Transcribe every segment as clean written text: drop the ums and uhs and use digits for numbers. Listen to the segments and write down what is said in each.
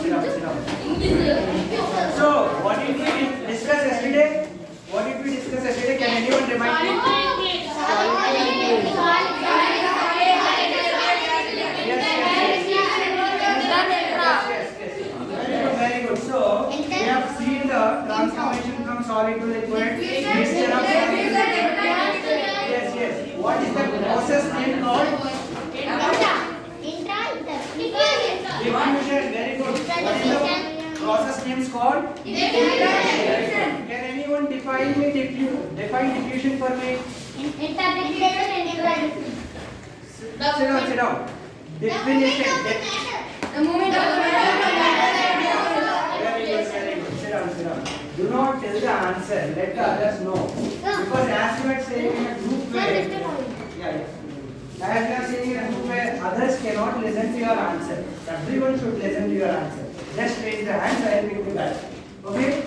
sit down. So, what did we discuss yesterday? What did we discuss yesterday? Can anyone remind me? Very good. So, we have seen the transformation from solid to liquid, mixture of solid to liquid. Yes. What is the process name called? Diffusion. Very good. What is the process name called? Diffusion. Can anyone define diffusion for me? Sit down. Definition. The movement of the matter. Very good. Sit down. Do not tell the answer. Let the others know. Because as you are saying in a group way, as you are saying in a group way, others cannot listen to your answer. Everyone should listen to your answer. Just raise the hands. I will pick you back. Okay?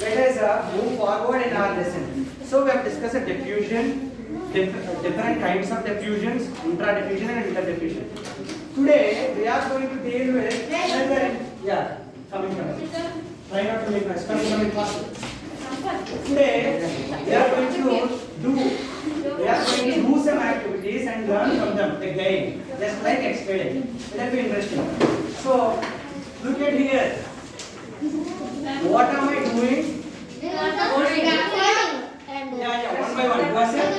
Let us move forward in our lesson. So we have discussed a diffusion, different kinds of diffusions, intradiffusion and interdiffusion. Today we are going to deal with coming. Try not to make noise. Coming faster. Today we are going to do some activities and learn from them again, just like yesterday. It will be interesting. So look at here. What am I doing? One by one. What's it?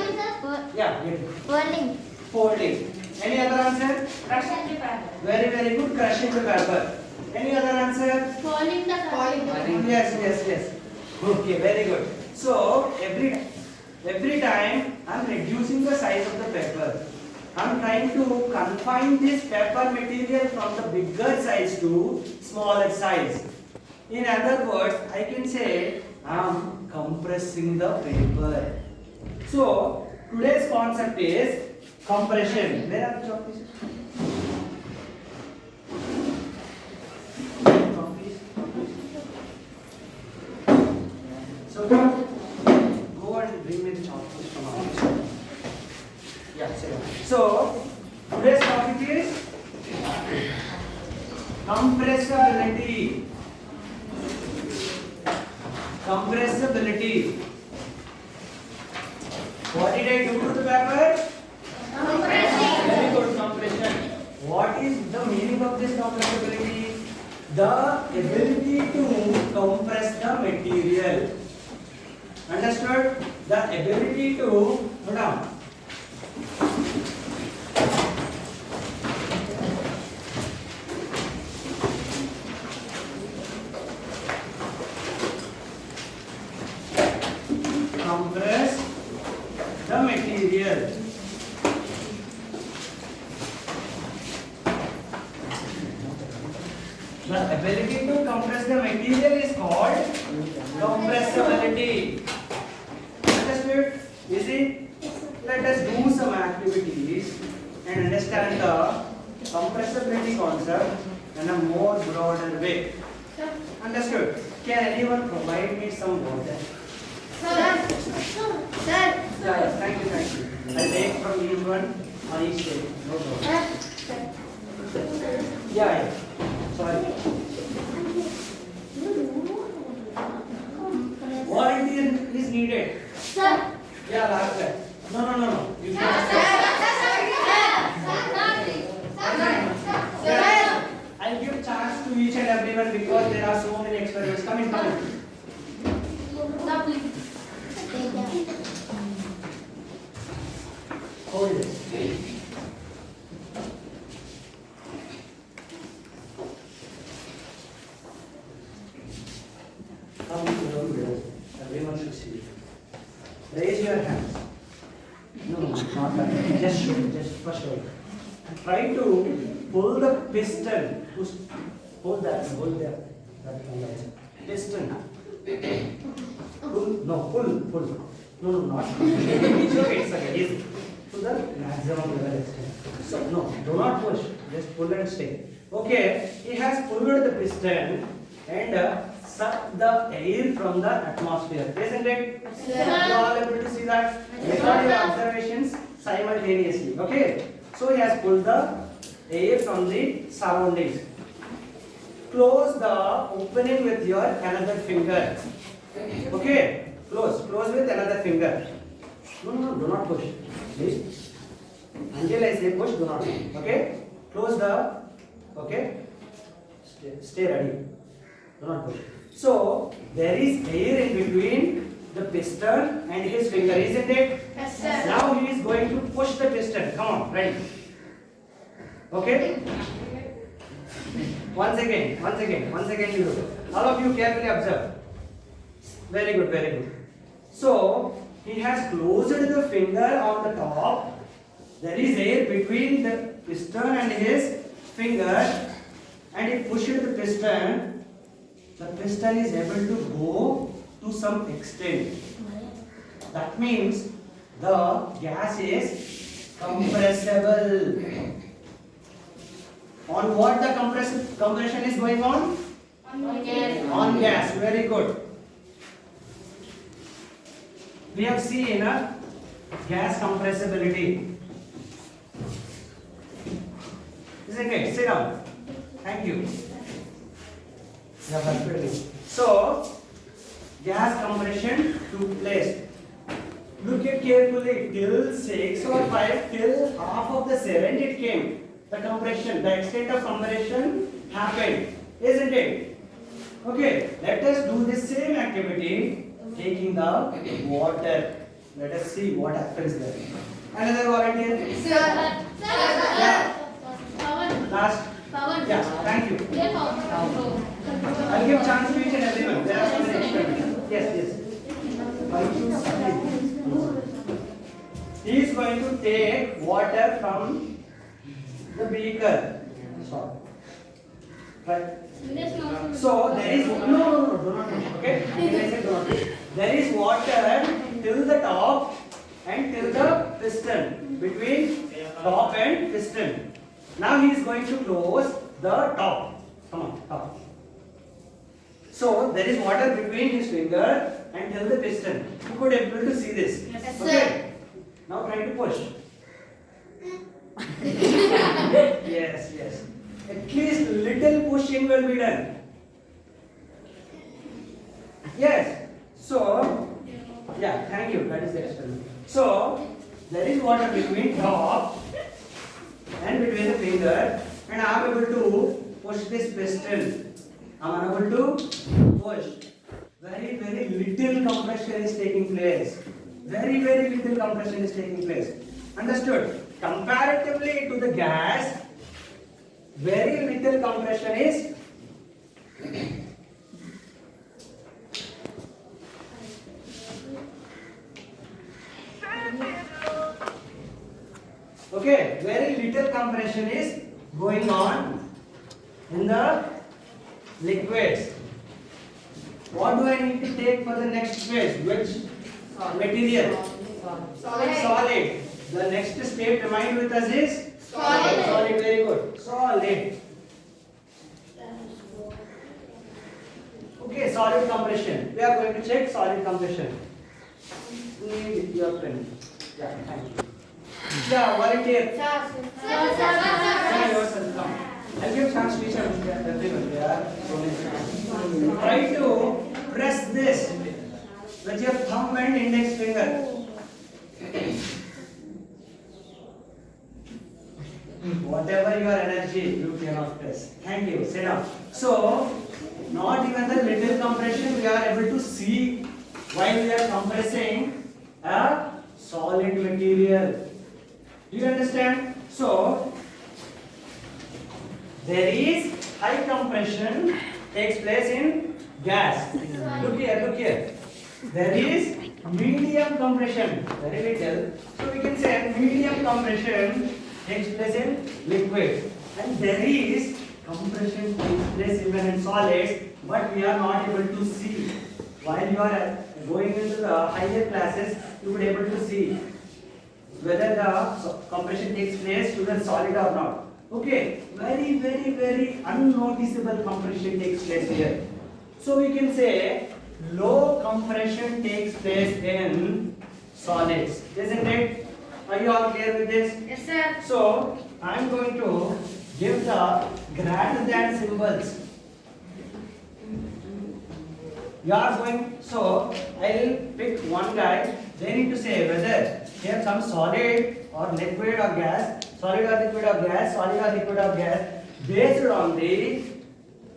Folding. Any other answer? Crushing the paper. Very good. Crushing the paper. Any other answer? Falling the paper. Yes. Okay, very good. So every time I am reducing the size of the paper, I am trying to confine this paper material from the bigger size to smaller size. In other words, I can say I am compressing the paper. So today's concept is compression. Where are the chalk pieces? So go and bring me the chalk piece from outside. So today's topic is compressibility. What did I do to the paper? Very good, compression. What is the meaning of this compressibility? The ability to compress the material. Understood? The ability to hold on. Compress the material. The ability to compress the material is called compressibility. Understood? Easy? Let us do some activities and understand the compressibility concept in a more broader way. Understood? Can anyone provide me some water? Sir. Thank you. I'll take from each one on each day. No problem. Sorry. Warranty is needed. Sir. Last time. No. You I'll give chance to each and everyone because there are so many experiments. Come in. Hold it. Come to the window. Everyone should see. Raise your hands. No, not that. Just show it. Just first show it. Try to pull the piston. Hold that. Hold there. Piston. Pull. No, pull. No, not. It's okay. Easy. To the maximum level extent. So, no, do not push. Just pull and stay. Okay, he has pulled the piston and sucked the air from the atmosphere. Isn't it? Yes. You all able to see that? Record your observations simultaneously. Okay. So he has pulled the air from the surroundings. close the opening with your another finger. Okay, close with another finger. No, do not push. Please. Until I say push, do not. Okay, close the. Okay, stay ready. Do not push. So there is air in between the piston and his finger, isn't it? Yes, sir. Now he is going to push the piston. Come on, ready? Okay. Once again, you do. All of you carefully observe. Very good. So he has closed the finger on the top. There is air between the piston and his finger, and he pushed the piston. The piston is able to go to some extent. That means the gas is compressible. On what the compression is going on? On gas. Very good. We have seen gas compressibility. Isn't it? Sit down. Thank you. So, gas compression took place. Look at carefully till 6 or 5, till half of the 7 it came. The compression, the extent of compression happened, isn't it? Okay, let us do the same activity taking the water. Let us see what happens there. Another volunteer? Sir. Yeah. Last. Yeah, thank you. I'll give chance to each and everyone. There are so many experiments. Yes. He is going to take water from the beaker. Right. So there is no, do not push. Okay. Do not push. There is water till the top and till the piston, between top and piston. Now he is going to close the top. Come on, top. So there is water between his finger and till the piston. You could able to see this. Yes, okay. sir. Now try to push. Yes. At least little pushing will be done. Yes. So, yeah, thank you. That is the experiment. So, there is water between top and between the finger, and I am able to push this piston. I am unable to push. Very little compression is taking place. Very little compression is taking place. Understood? Comparatively to the gas, very little compression is okay, very little compression is going on in the liquids. What do I need to take for the next phase? Which material? Solid. The next step remind with us is solid. Very good. Solid. Okay, solid compression. We are going to check solid compression. Need your pen. Yeah, thank you. Yeah, volunteer. Yourself, come. I'll give chance to each of everyone. Try to press this with your thumb and index finger. Whatever your energy, you cannot press. Thank you. Sit down. So, not even the little compression we are able to see while we are compressing a solid material. Do you understand? So, there is high compression takes place in gas. Look here. There is medium compression, very little. So we can say medium compression takes place in liquid, and there is compression takes place even in solids, but we are not able to see. While you are going into the higher classes, you will be able to see whether the compression takes place to the solid or not. Okay, very unnoticeable compression takes place here. So we can say low compression takes place in solids, isn't it? Are you all clear with this? Yes, sir. So I am going to give the greater than symbols. You are going, so I will pick one guy. They need to say whether here some solid or liquid or gas, solid or liquid or gas, solid or liquid or gas, based on the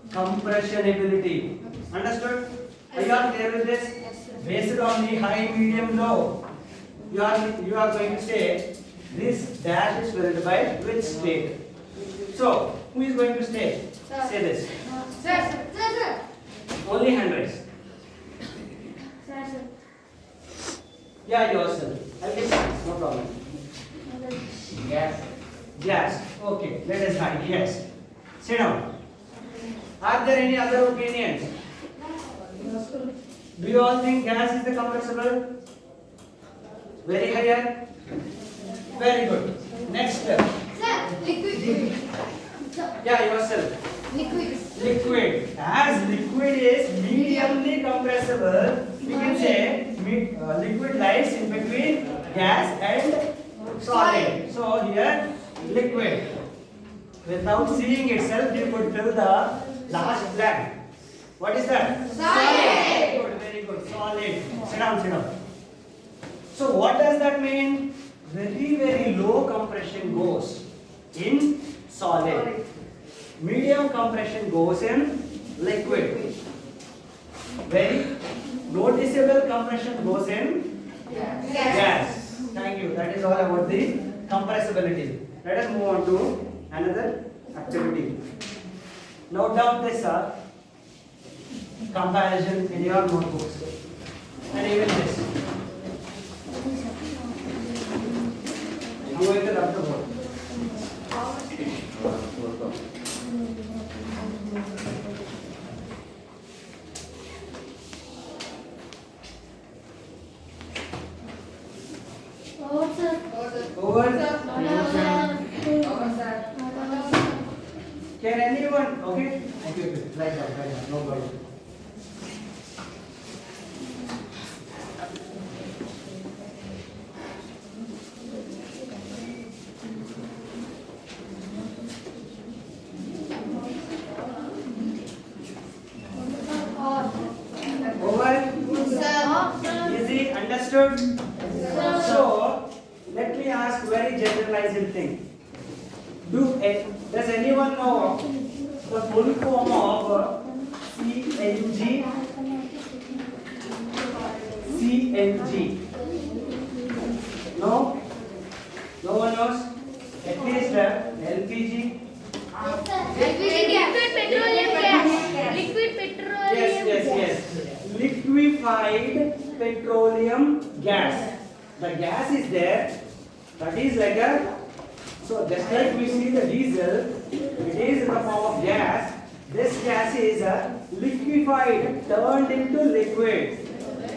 compressionability. Understood? Are you all clear with this? Based on the high, medium, low. You are going to say this dash is filled by which state. So who is going to say? Sir. Say this. Sir. Only hand raise. Sir. Yeah, yourself. I'll give no problem. Gas. Yes. Okay. Let us hide. Yes. Sit down. Are there any other opinions? Do you all think gas is the compressible? Very higher. Very good. Next step. Sir. Liquid. Yeah, yourself. Liquid. Liquid. As liquid is mediumly compressible, we can say liquid lies in between gas and solid. So here liquid. Without seeing itself, you could fill the last blank. What is that? Solid. Good, very good. Solid. Sit down, sit down. So what does that mean? Very, very low compression goes in solid. Medium compression goes in liquid. Very noticeable compression goes in gas. Thank you. That is all about the compressibility. Let us move on to another activity. Note down this comparison in your notebooks. And even this. I'm going to rub the board. Over. Can anyone? Okay. Okay. Right down. No problem. Easy, understood? So, let me ask very generalizing thing. Does anyone know the full form of CNG? CNG? No? No one knows? At least LPG? Liquid petroleum gas. Liquid petroleum Yes. Liquefied petroleum gas. The gas is there. That is like a. So just like we see the diesel, it is in the form of gas. This gas is liquefied, turned into liquid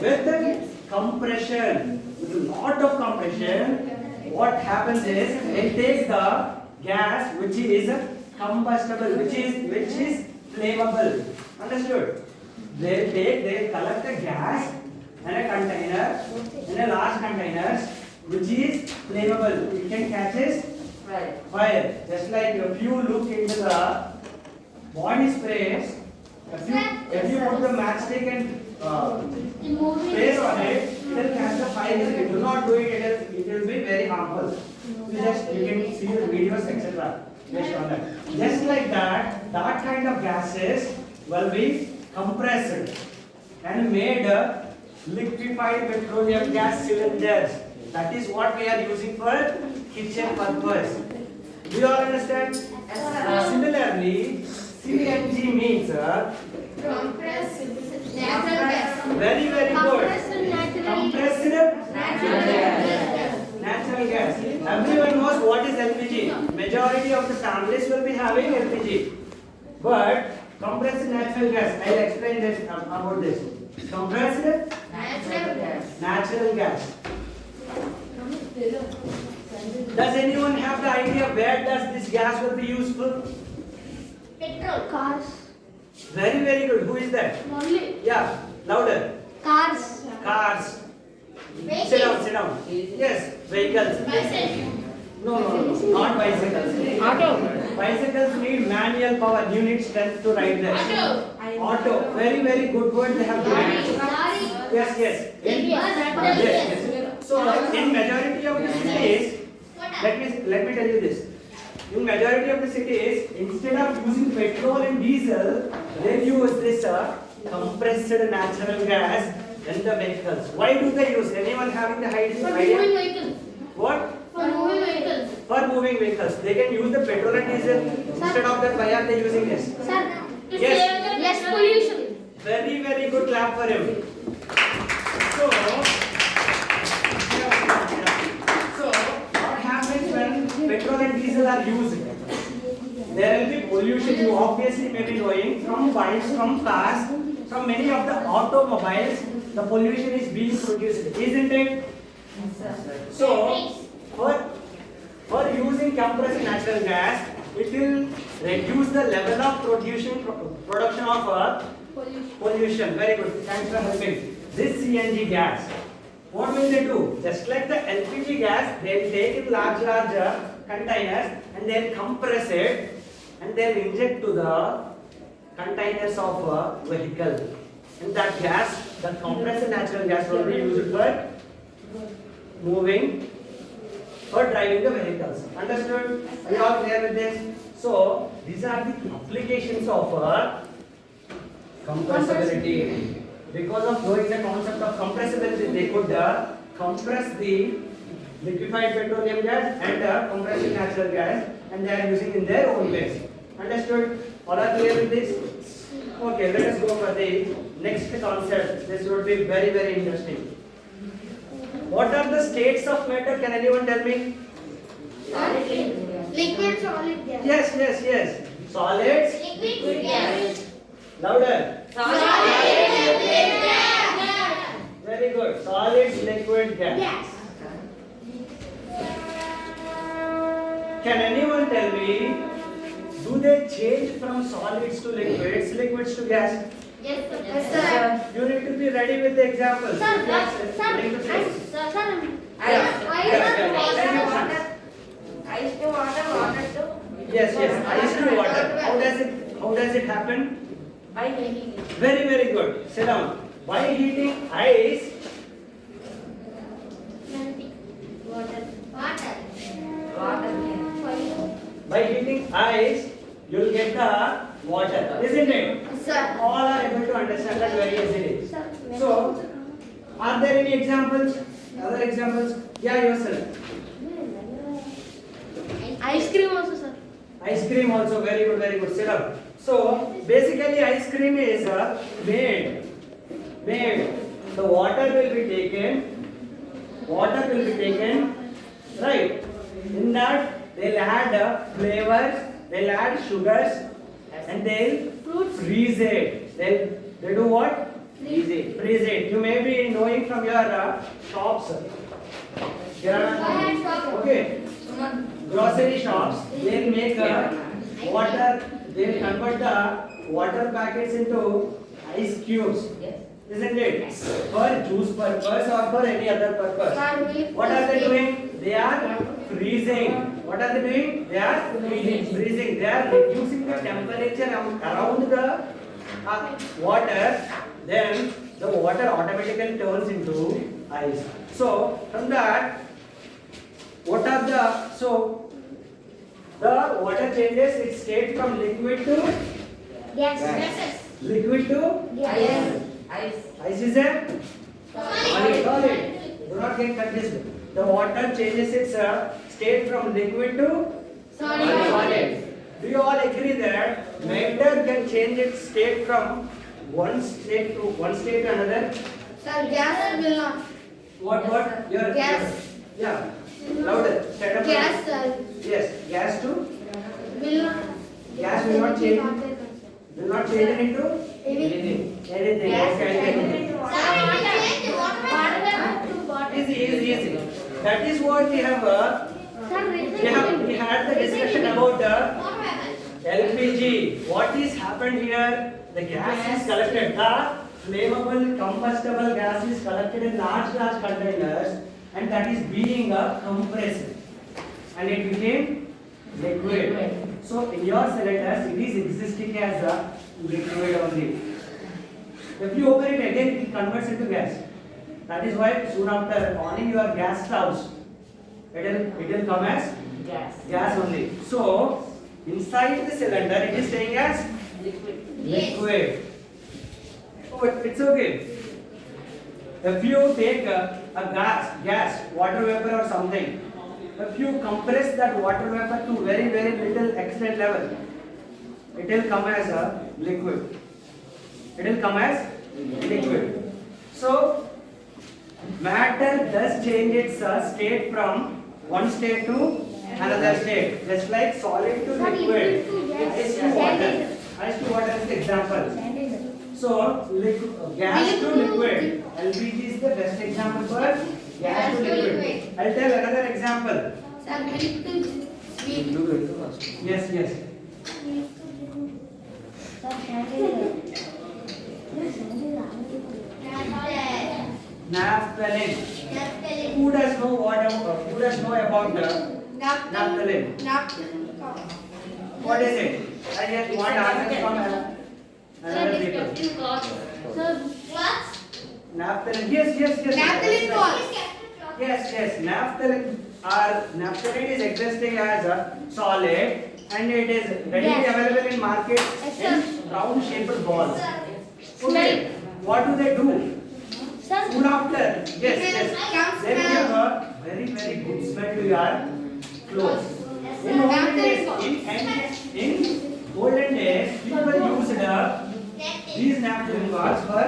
with the compression. With a lot of compression, what happens is it takes the gas which is combustible, which is flammable. Understood? They collect the gas in a container, in a large containers, which is flammable. It can catch fire. Just like if you look into the body sprays, if you put the matchstick and place on it, it will catch the fire. If you do not do it, it will be very harmful. You can see the videos, etc. Based on that. Just like that kind of gases will be compressed and made liquefied petroleum gas cylinders. That is what we are using for kitchen purpose. Do you all understand? Similarly, CNG means compressed natural gas. very good. Compressed Natural natural gas. Everyone knows what is LPG. Majority of the families will be having LPG. But compressed natural gas, I will explain this about this. Compressed natural gas. Does anyone have the idea where does this gas will be useful? Petrol. Cars. Very good. Who is that? Only. Yeah, louder. Cars. Cars. Vehicles. Sit down. Yes, vehicles. Bicycle. No, not bicycles. Auto. Bicycles need manual power. You need strength to ride them. Auto. Very, very good word they have given. Yes, yes. Yes. So in majority of the cities, let me tell you this. In majority of the cities, instead of using petrol and diesel, they use this compressed natural gas in the vehicles. Why do they use? Anyone having the idea? What? For moving vehicles. They can use the petrol and diesel. Instead of that, why are they using this? Yes. Less pollution. Very, very good clap for him. So what happens when petrol and diesel are used? There will be pollution. You obviously may be knowing from bikes, from cars, from many of the automobiles. The pollution is being produced, isn't it? So for using compressed natural gas, it will reduce the level of production of pollution. Very good. Thanks for helping. This CNG gas, what will they do? Just like the LPG gas, they will take in large containers and they will compress it and they will inject to the containers of a vehicle. And that gas, the compressed natural gas, will be used for moving, for driving the vehicles. Understood? Are you all clear with this? So these are the applications of compressibility. Because of knowing the concept of compressibility, they could compress the liquefied petroleum gas and compressed natural gas, and they are using in their own ways. Understood? All are clear with this? Okay, let us go for the next concept. This would be very, very interesting. What are the states of matter? Can anyone tell me? Liquid, solid, gas. Yes. Solids. Liquid, gas. Louder. Solid, Very good. Solids, liquid, gas. gas. Can anyone tell me, do they change from solids to liquids to gas? Yes, sir. You need to be ready with the examples. Sir, Ice to water, water to. Yes. Ice to water. How does it happen? By making it. Very, very good. Sit down. By heating ice, Water. Water. by heating ice, you'll get the water, isn't it? Sir. All are able to understand that very easily. So, are there any examples? Other examples? Yeah, yourself. Ice cream also, sir. Ice cream also, very good, very good. Sit down. So, basically ice cream is made. The water will be taken, right? In that, they'll add flavors, they'll add sugars, and they'll freeze it. They do what? Freeze it. You may be knowing from your shops. Okay. Grocery shops, they'll make water, they'll convert the water packets into ice cubes. Yes. Isn't it? For juice purpose or for any other purpose. What are they doing? They are freezing. What are they doing? They are freezing. They are reducing the temperature around the water. Then the water automatically turns into ice. So from that, the water changes its state from liquid to Gas. liquid to Ice. ice is a solid. Do not get confused. The water changes its state from liquid to solid. Do you all agree that matter can change its state from one state to another? Sir, gas will not. What? Your Gas. Yeah. Louder. Stand up. Gas, sir. Yes. Gas to Will not. gas will not change. Will not change it into Anything. anything. Gas Okay. will change it into water. Easy. That is what we have. We had the discussion about LPG. What is happened here? The gas is collected. The flammable combustible gas is collected in large containers, and that is being compressed, and it became liquid. So in your cylinders, it is existing as a liquid only. If you open it again, it converts into gas. That is why soon after on your gas stoves, it will come as Gas. gas only. So inside the cylinder, it is staying as Liquid. liquid. Oh, it's okay. If you take a gas, water vapor or something, if you compress that water vapor to very little extent level, it will come as a liquid. It will come as liquid. So matter does change its state from one state to another state, just like solid to liquid. Ice to water. Ice to water is the example. So gas to liquid. LPG is the best example for gas to liquid. I'll tell another example. Sir, milk to sweet. Yes, yes. Naphthalene. Who does know about the naphthalene? What is it? I just want answers from another people. Naphthalene. Yes. Naphthalene balls. Yes. Naphthalene is existing as a solid and it is readily available in market in round shaped balls. Okay. What do they do? Soon after, yes. They give a very good smell to your clothes. In olden days, people used these naphthalene balls for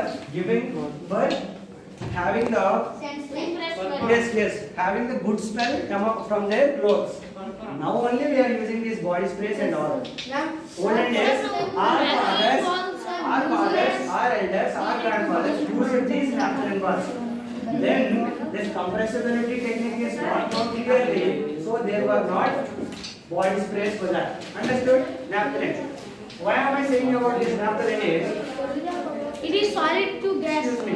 having the having the good smell come up from their clothes. Now only we are using these body sprays and all. Olden days, our elders, our grandfathers used these naphthalene balls. Then this compressibility technique is not known clearly, so there were not body sprays for that. Understood? Naphthalene. Why am I saying about this naphthalene is? It is solid to gas. Excuse me.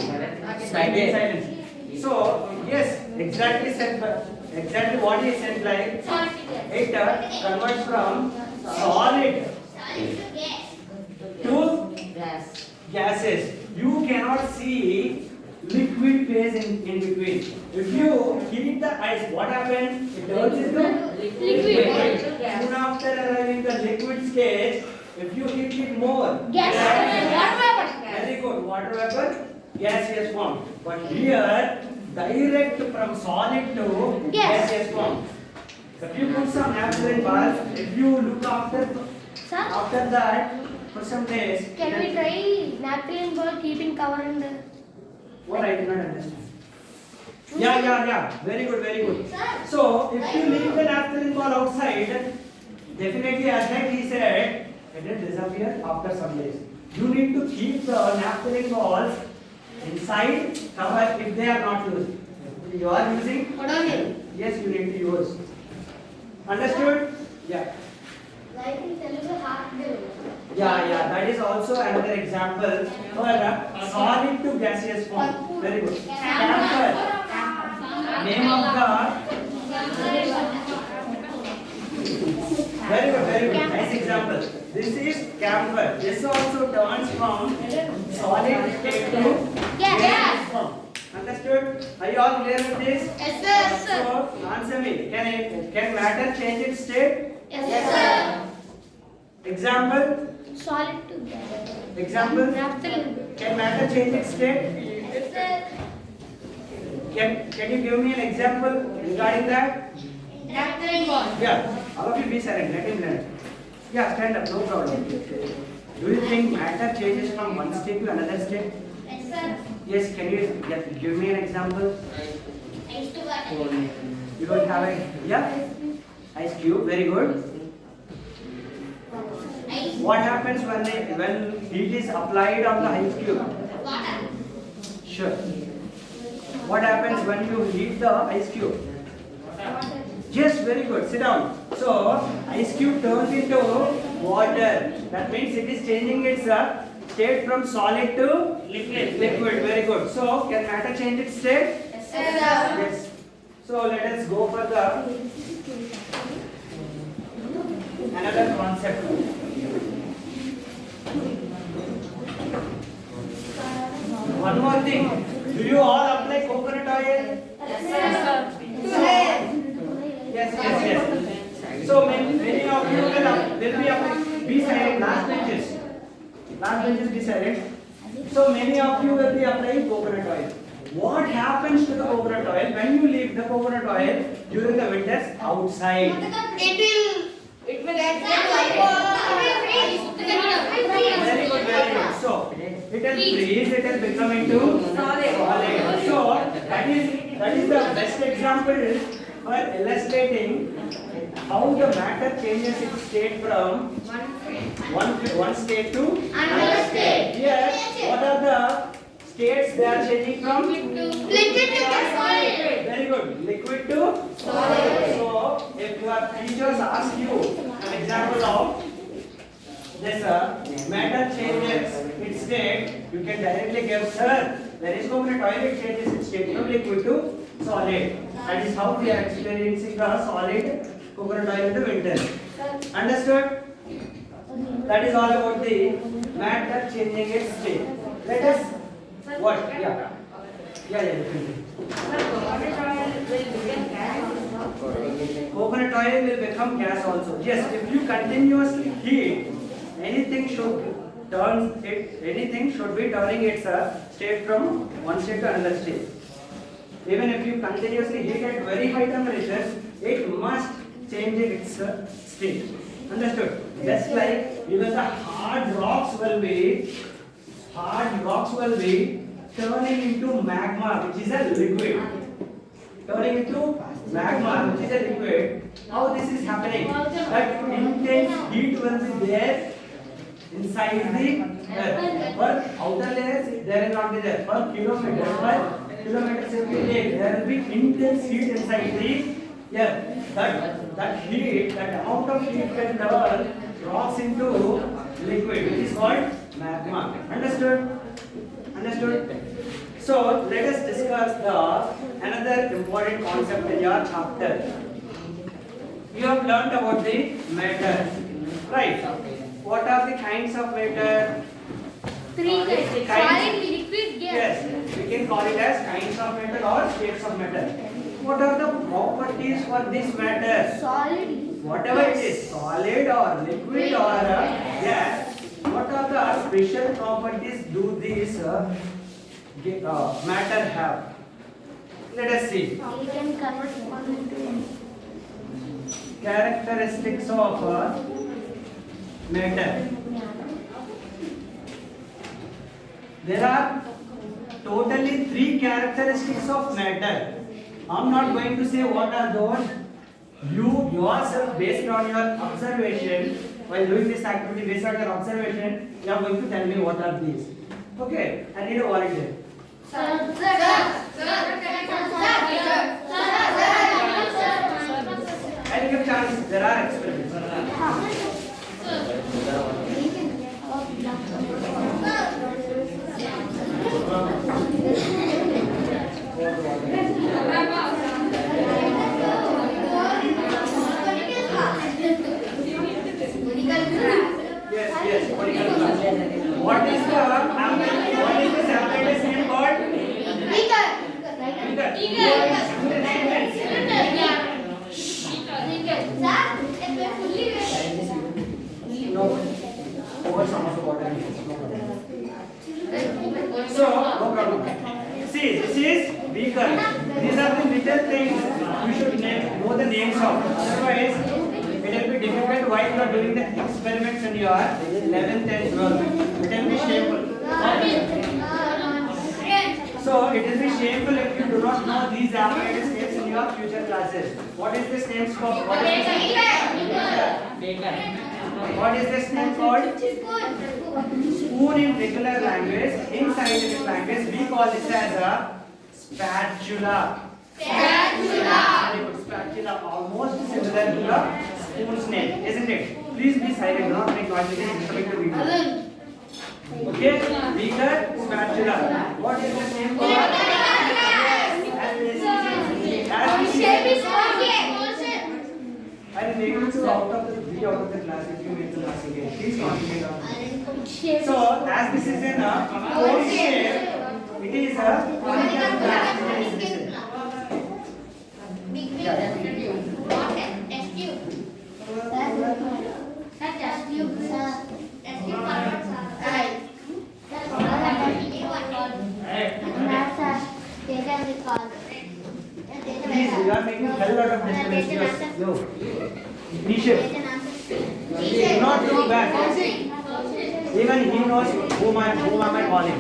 Silence. So yes, exactly what he said, like it converts from solid to Gas. gases. You cannot see liquid phase in between. If you heat the ice, what happens? It turns into Liquid. Soon after arriving the liquid stage, if you heat it more, Gas. Water vapor. very good, water vapor, gaseous form. But here, direct from solid to Gas. gaseous form. If you put some naphthalene balls, if you look after that for some days, Can we try naphthalene ball keeping cover in the... what I did not understand. Yeah. Very good. So if you leave the naphthalene ball outside, definitely as like he said, it will disappear after some days. You need to keep the naphthalene balls inside cover if they are not used. If you are using, yes, you need to use. Understood? Yeah. Like in Telugu, half bill. Yeah, that is also another example for solid to gaseous form. Very good. Camphor. Name of the. Very good. Nice example. This is camphor. This also turns from solid state to gaseous form. Understood? Are you all clear with this? Yes, sir. So answer me. Can matter change its state? Yes, sir. Example. Solid to gas. Example. Naphthalene. Can matter change its state? Yes, sir. Can you give me an example regarding that? Naphthalene ball. Yeah. All of you be silent. Let him learn. Yeah, stand up. No problem. Do you think matter changes from one state to another state? Yes, sir. Yes. Can you give me an example? You don't have a ice cube. Very good. What happens when heat is applied on the ice cube? Sure. What happens when you heat the ice cube? Yes, very good. Sit down. So, ice cube turns into water. That means it is changing its state from solid to liquid. Very good. So, can matter change its state? Yes, sir. Yes. So, let us go for the another concept. One more thing. Do you all apply coconut oil? Yes, yes, yes. So many of you will be applying. Be silent. Last benches. Last benches be silent. So many of you will be applying coconut oil. What happens to the coconut oil when you leave the coconut oil during the winters outside? It will actually Very good, very good. So it will freeze, it will become into solid. So that is the best example for illustrating how the matter changes its state from one state to another state. Here, what are the states they are changing from? Liquid to solid. Very good. Liquid to solid. So if your teachers ask you an example of this matter changes its state, you can directly give, sir, there is coconut oil, it changes its state from liquid to solid. That is how we are experiencing the solid coconut oil in the winter. Understood? That is all about the matter changing its state. Let us what? Yeah. Definitely. Coconut oil will become gas also. Yes, if you continuously heat, anything should be turning its state from one state to another state. Even if you continuously heat at very high temperatures, it must change its state. Understood? Just like even the hard rocks will be turning into magma, which is a liquid. Turning into magma, which is a liquid. How this is happening? That intense heat will be there inside the earth. For outer layers, there will not be there. For kilometers it will take. There will be intense heat inside the earth. That heat, that amount of heat can turn rocks into liquid, which is called magma. Understood? So let us discuss another important concept in your chapter. You have learned about the matter, right? What are the kinds of matter? Three kinds. Solid, liquid, gas. Yes, we can call it as kinds of matter or states of matter. What are the properties for this matter? Solid. Whatever it is, solid or liquid or gas, what are the special properties do these matter have? Let us see. You can convert one into Characteristics of matter. There are totally 3 characteristics of matter. I'm not going to say what are those. You yourself, based on your observation, while doing this activity, based on your observation, you are going to tell me what are these. Okay, I need a volunteer. I'll give chance. There are experiments. Yes. What is the apparatus name called? Beaker. No. Over some of the water. So, no problem. See, this is beaker. These are the little things you should know the names of. Otherwise, it will be difficult while you are doing the experiments in your 11th and 12th. It will be shameful. So, it will be shameful if you do not know these apparatus names in your future classes. What is this name called? What is this name called? Spoon in regular language. In scientific language, we call this as a spatula. Spatula, almost similar to the spoon's name, isn't it? Please be silent, do not make noise. It is disturbing the video. Okay, beaker, spatula. What is the name called? I I'll make you out of the 3 out of the class if you make the class again. Please concentrate on it. So, as this is in a cone shape, it is a conical glass. Big Yeah. test tube. Test tube. Please, you are making hell lot of disturbance. Yo, Nisha, do not look back. Even he knows whom am I calling.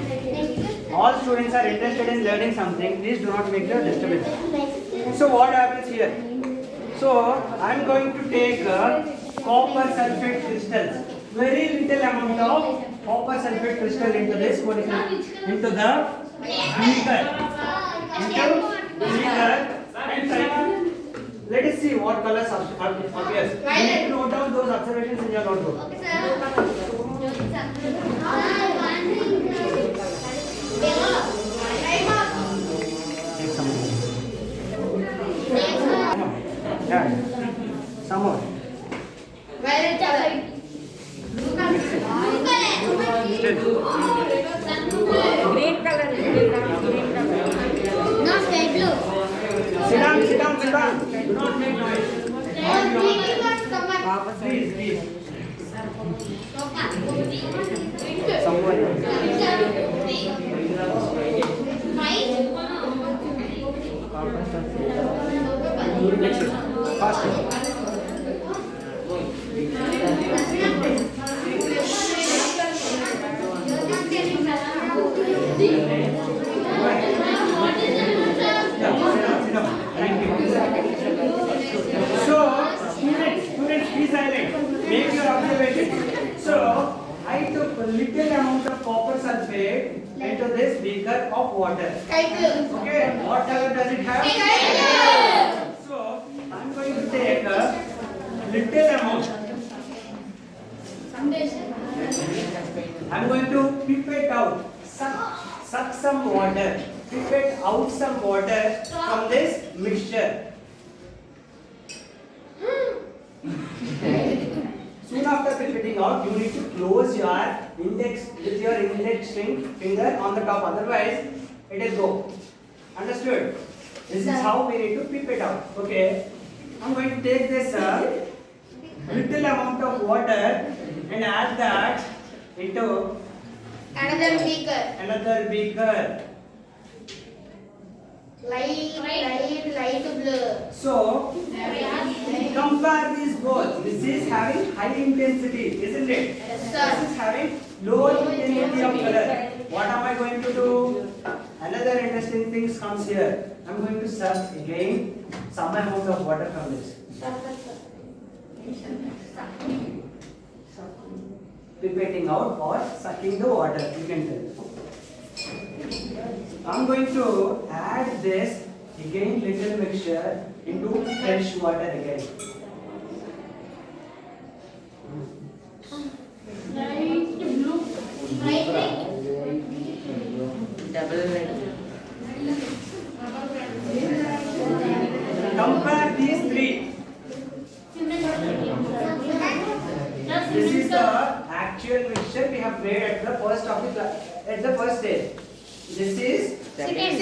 All students are interested in learning something. Please do not make the disturbance. So what happens here? So I am going to take copper sulfate crystals. Very little amount of copper sulfate crystal into this. What is it? Into the beaker. Into beaker. And let us see what colors appears. You need to note down those observations in your notebook. Take some more. Yeah. Some more. Still. Green color. No, sky blue. Sit down, sit down, sit down. Do not make noise. Please, please. Someone. Next. Faster. So, students, be silent. Make your observation. So, I took a little amount of copper sulfate into this beaker of water. Okay, what color does it have? So, I'm going to take a little amount. I'm going to pipette out, suck some water, pipette out some water from this mixture. Soon after pipetting out, you need to close your index with your index finger on the top, otherwise it will go. Understood? This is how we need to pipette out. Okay. I'm going to take this little amount of water and add that into Another beaker. another beaker. Light blue. So, compare these both. This is having high intensity, isn't it? Yes, This sir. is having low intensity of color. What am I going to do? Another interesting thing comes here. I'm going to suck again some amount of water from this. Pipetting out or sucking the water, you can tell. I'm going to add this again little mixture into fresh water again. Compare these three. This is the actual mixture we have made at the first stage. This is second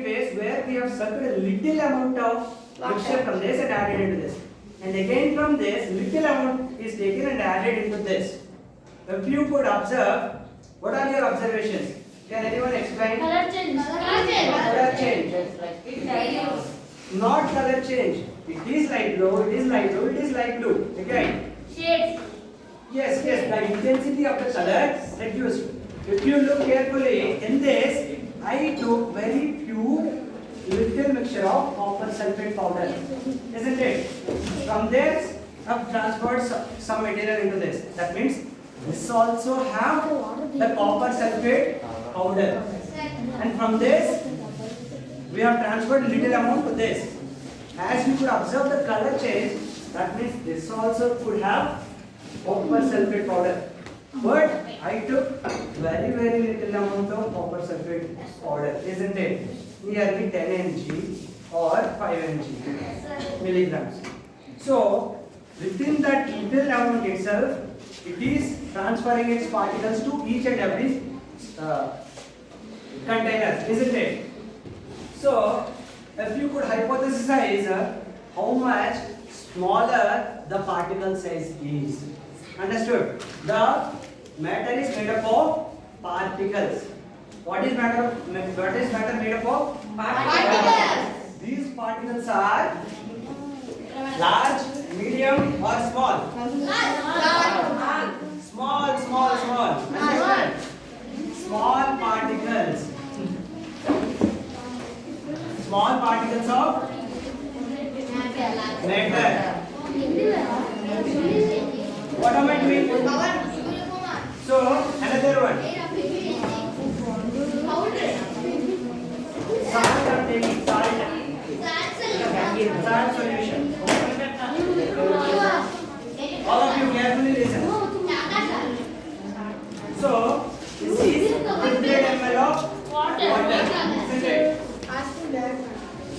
phase where we have sucked a little amount of mixture from this and added into this. And again from this, little amount is taken and added into this. If you could observe, what are your observations? Can anyone explain? Color change. Color change. Not color change. It is light blue, it is light blue, it is light blue. Again. Shades. Yes, the intensity of the color reduced. If you look carefully, in this, I took very few little mixture of copper sulfate powder, isn't it? From this, I've transferred some material into this. That means this also have the copper sulfate powder. And from this, we have transferred little amount to this. As you could observe the color change, that means this also could have copper sulfate powder. But I took very little amount of copper sulfate powder, isn't it? Nearly 10 mg or 5 mg milligrams. So within that little amount itself, it is transferring its particles to each and every container, isn't it? So if you could hypothesize how much smaller the particle size is. Understood? The matter is made up of particles. What is matter made up of? Particles. These particles are large, medium or small? Small. Understand? Small particles. Small particles of matter. What am I doing? So another one. Salt or taking salt solution. All of you carefully listen. So this is 100 ml of water. Isn't it?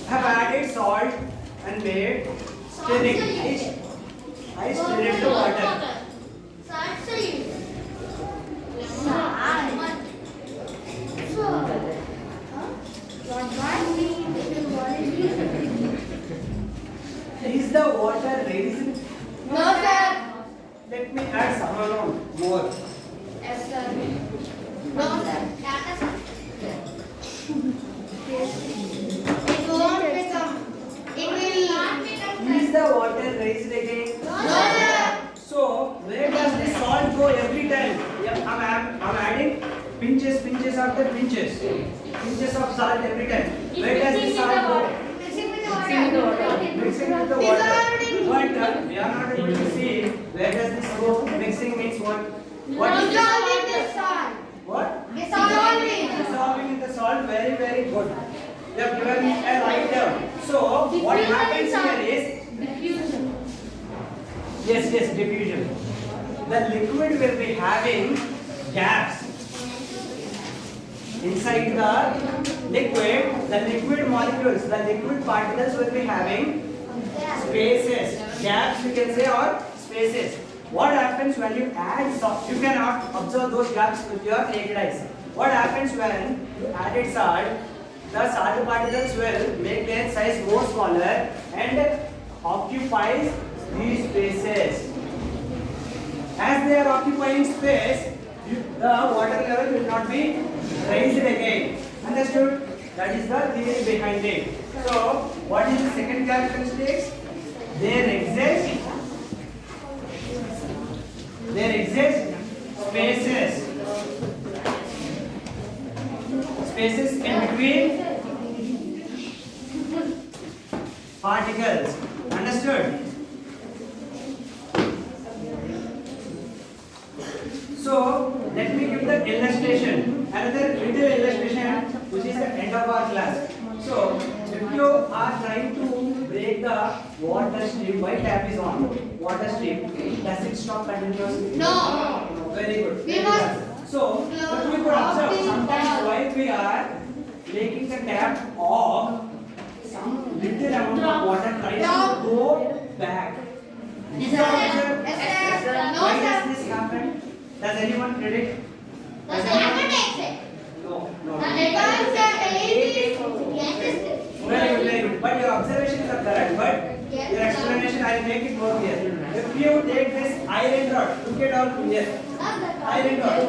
Have added salt and made stirring. I stirred the water. Is the water raised? No, sir. Let me add some amount more. Yes, sir. No, sir. It won't become. It will not become. Is the water raised again? No, sir. So where does the salt go every time? Yeah, I'm adding pinches after pinches. Pinches of salt every time. Where does the salt go? Mixing with the water. Mixing with the water. But we are not able to see where does this go. Mixing means what? What is Dissolving the salt. what? Dissolving. Dissolving in the salt. Very good. You have given a right term. So what happens here is Diffusion. yes, diffusion. The liquid will be having gaps. Inside the liquid molecules, the liquid particles will be having spaces, gaps you can say, or spaces. What happens when you add salt? You cannot observe those gaps with your naked eyes. What happens when you added salt? The salt particles will make their size more smaller and occupies these spaces. As they are occupying space, the water level will not be raised again. Understood? That is the theory behind it. So, what is the second characteristic? There exist spaces in between particles. Understood? So let me give the illustration, another little illustration, which is the end of our class. So if you are trying to break the water stream, why tap is on? Water stream, does it stop continuously? No. Very good. We must So but we could observe sometimes while we are making the tap off, some little amount of water tries to go back. Did you observe? Yes, sir. No, Why sir. does this happen? Does anyone predict? The carbon dioxide. No. Because the air is Very good. But your observations are correct, but your explanation, I will make it more clear. If you take this iron rod, look at all here. Iron rod.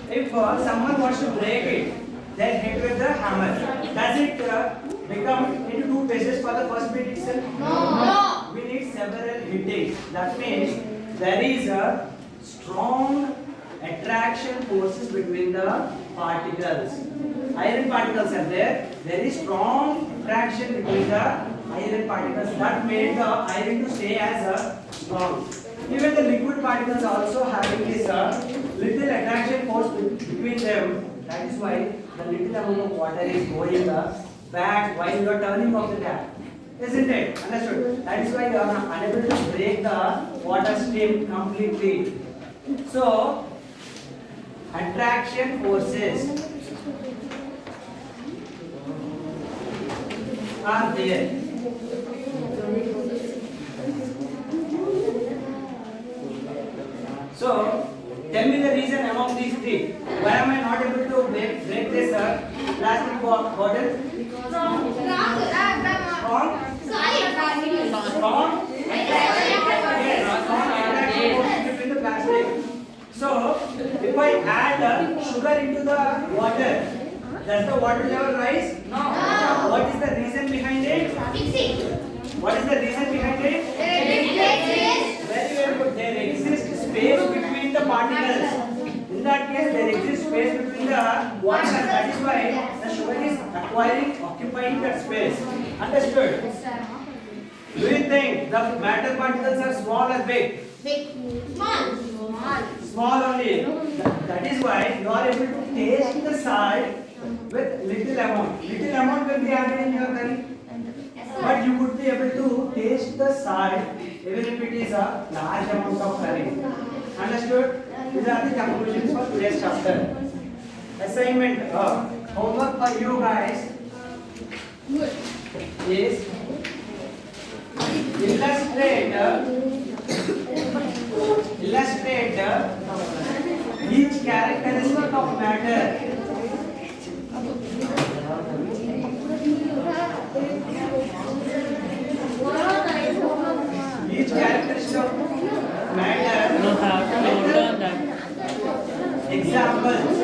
If someone wants to break it, then hit with the hammer. Does it become into two pieces for the first bit itself? No. We need several hittings. That means there is a strong attraction forces between the particles. Iron particles are there. There is strong attraction between the iron particles that made the iron to stay as a strong. Even the liquid particles also having this little attraction force between them. That is why the little amount of water is going back while you are turning off the tap. Isn't it? Understood? That is why you are unable to break the water stream completely. So, attraction forces are there. So, tell me the reason among these three. Why am I not able to break this plastic bottle? Strong. Strong. Between the plastic. So, if I add sugar into the water, does the water level rise? No. What is the reason behind it? What is the reason behind it? Very, very good. There exists space between the particles. In that case, there exists space between the water. That is why the sugar is occupying that space. Understood? Do you think the matter particles are small or big? Small only. That is why you are able to taste the salt with little amount. Little amount will be added in your curry. But you would be able to taste the salt even if it is a large amount of curry. Understood? These are the conclusions for today's chapter. Assignment, homework for you guys is illustrate each characteristic of matter. Each characteristic of matter. No, have to note down that. Examples.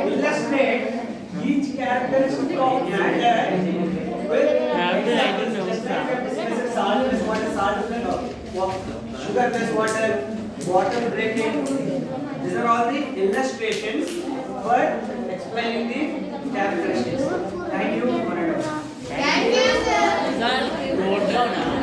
Illustrate each characteristic of matter with Have to write it down. This is salt plus water, salt plus sugar plus water, water breaking. These are all the illustrations for explaining the characteristics. Thank you. Thank you, sir. Note down.